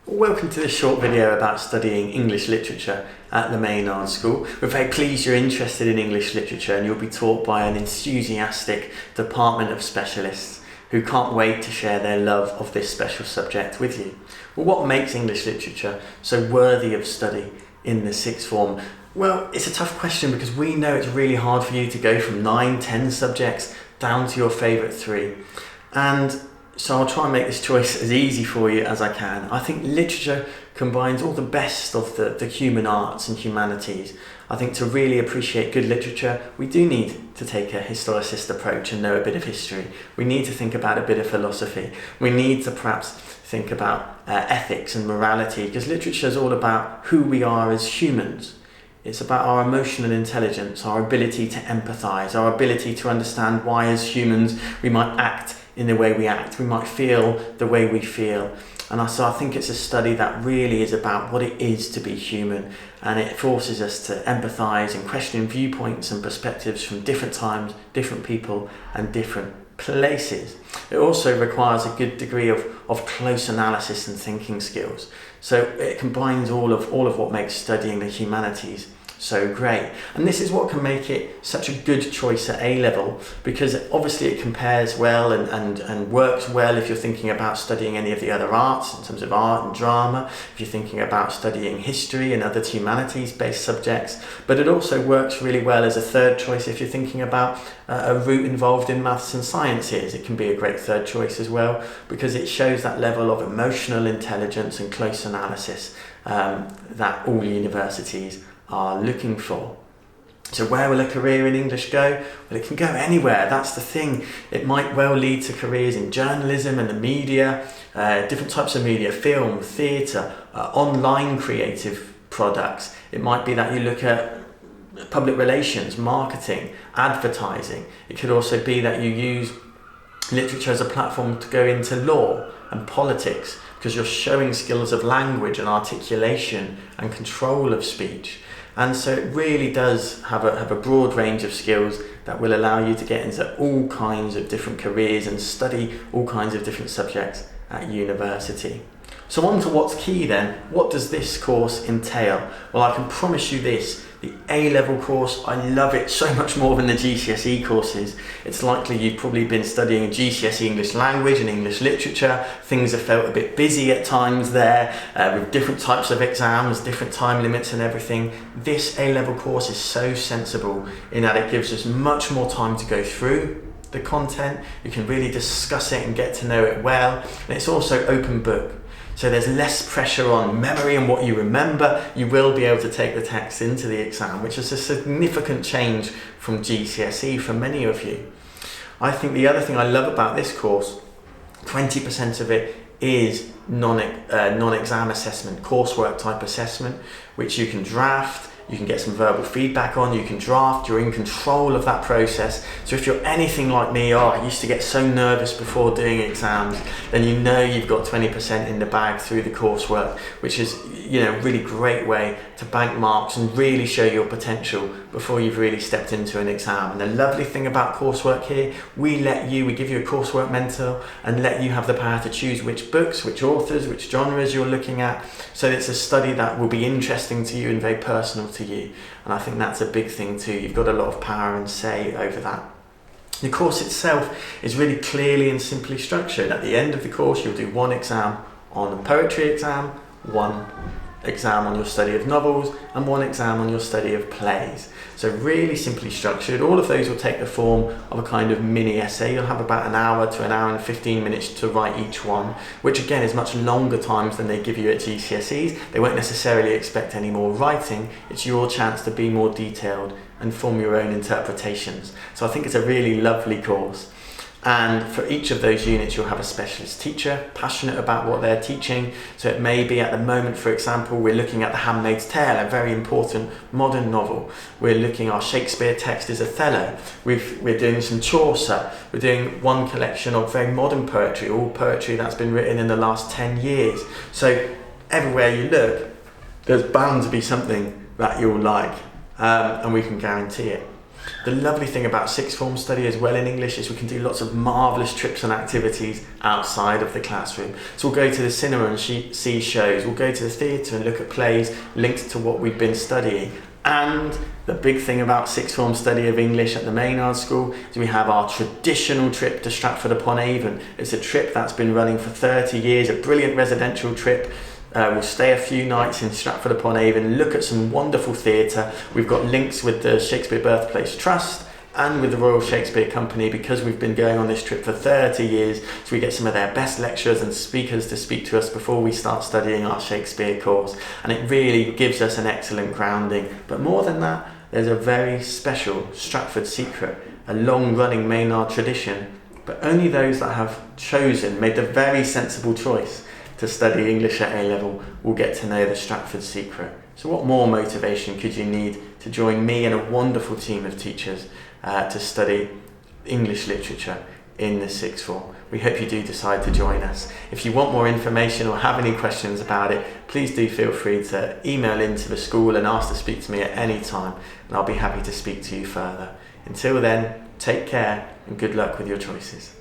Welcome to this short video about studying English literature at the Maynard School. We're very pleased you're interested in English literature and you'll be taught by an enthusiastic department of specialists who can't wait to share their love of this special subject with you. Well, what makes English literature so worthy of study in the sixth form? Well, it's a tough question because we know it's really hard for you to go from 9-10 subjects down to your favourite 3. And so I'll try and make this choice as easy for you as I can. I think literature combines all the best of the human arts and humanities. I think to really appreciate good literature, we do need to take a historicist approach and know a bit of history. We need to think about a bit of philosophy. We need to perhaps think about ethics and morality, because literature is all about who we are as humans. It's about our emotional intelligence, our ability to empathise, our ability to understand why as humans we might act in the way we act, we might feel the way we feel. And so I think it's a study that really is about what it is to be human, and it forces us to empathise and question viewpoints and perspectives from different times, different people and different places. It also requires a good degree of close analysis and thinking skills. So it combines all of what makes studying the humanities so great. And this is what can make it such a good choice at A-level, because obviously it compares well and works well if you're thinking about studying any of the other arts in terms of art and drama, if you're thinking about studying history and other humanities-based subjects, but it also works really well as a third choice if you're thinking about a route involved in maths and sciences. It can be a great third choice as well, because it shows that level of emotional intelligence and close analysis that all universities are looking for. So where will a career in English go? Well, it can go anywhere. That's the thing. It might well lead to careers in journalism and the media, different types of media, film, theatre, online creative products. It might be that you look at public relations, marketing, advertising. It could also be that you use literature as a platform to go into law and politics, because you're showing skills of language and articulation and control of speech. And so it really does have a broad range of skills that will allow you to get into all kinds of different careers and study all kinds of different subjects at university. So on to what's key then. What does this course entail? Well, I can promise you this. The A-level course, I love it so much more than the GCSE courses. It's likely you've probably been studying GCSE English language and English literature. Things have felt a bit busy at times there, with different types of exams, different time limits and everything. This A-level course is so sensible in that it gives us much more time to go through the content. You can really discuss it and get to know it well. And it's also open book. So there's less pressure on memory and what you remember. You will be able to take the text into the exam, which is a significant change from GCSE for many of you. I think the other thing I love about this course, 20% of it is non-exam assessment, coursework type assessment, which you can draft. You can get some verbal feedback on, you can draft, you're in control of that process. So if you're anything like me, I used to get so nervous before doing exams, then you know you've got 20% in the bag through the coursework, which is, a really great way to bank marks and really show your potential before you've really stepped into an exam. And the lovely thing about coursework here, we give you a coursework mentor and let you have the power to choose which books, which authors, which genres you're looking at. So it's a study that will be interesting to you and very personal to you. And I think that's a big thing too. You've got a lot of power and say over that. The course itself is really clearly and simply structured. At the end of the course, you'll do one exam on a poetry exam, one exam on your study of novels, and one exam on your study of plays. So really simply structured. All of those will take the form of a kind of mini essay. You'll have about an hour to an hour and 15 minutes to write each one, which again is much longer times than they give you at GCSEs. They won't necessarily expect any more writing. It's your chance to be more detailed and form your own interpretations. So I think it's a really lovely course. And for each of those units, you'll have a specialist teacher passionate about what they're teaching. So it may be at the moment, for example, we're looking at The Handmaid's Tale, a very important modern novel. We're looking, our Shakespeare text is Othello. We're doing some Chaucer. We're doing one collection of very modern poetry, all poetry that's been written in the last 10 years. So everywhere you look, there's bound to be something that you'll like, and we can guarantee it. The lovely thing about sixth form study as well in English is we can do lots of marvellous trips and activities outside of the classroom. So we'll go to the cinema and see shows, we'll go to the theatre and look at plays linked to what we've been studying. And the big thing about sixth form study of English at the Maynard School is we have our traditional trip to Stratford-upon-Avon. It's a trip that's been running for 30 years, a brilliant residential trip. We'll stay a few nights in Stratford-upon-Avon, look at some wonderful theatre. We've got links with the Shakespeare Birthplace Trust and with the Royal Shakespeare Company because we've been going on this trip for 30 years, so we get some of their best lecturers and speakers to speak to us before we start studying our Shakespeare course, and it really gives us an excellent grounding. But more than that, there's a very special Stratford secret, a long-running Maynard tradition, but only those that have made the very sensible choice to study English at A-level will get to know the Stratford secret. So what more motivation could you need to join me and a wonderful team of teachers to study English literature in the sixth form? We hope you do decide to join us. If you want more information or have any questions about it, please do feel free to email into the school and ask to speak to me at any time, and I'll be happy to speak to you further. Until then, take care and good luck with your choices.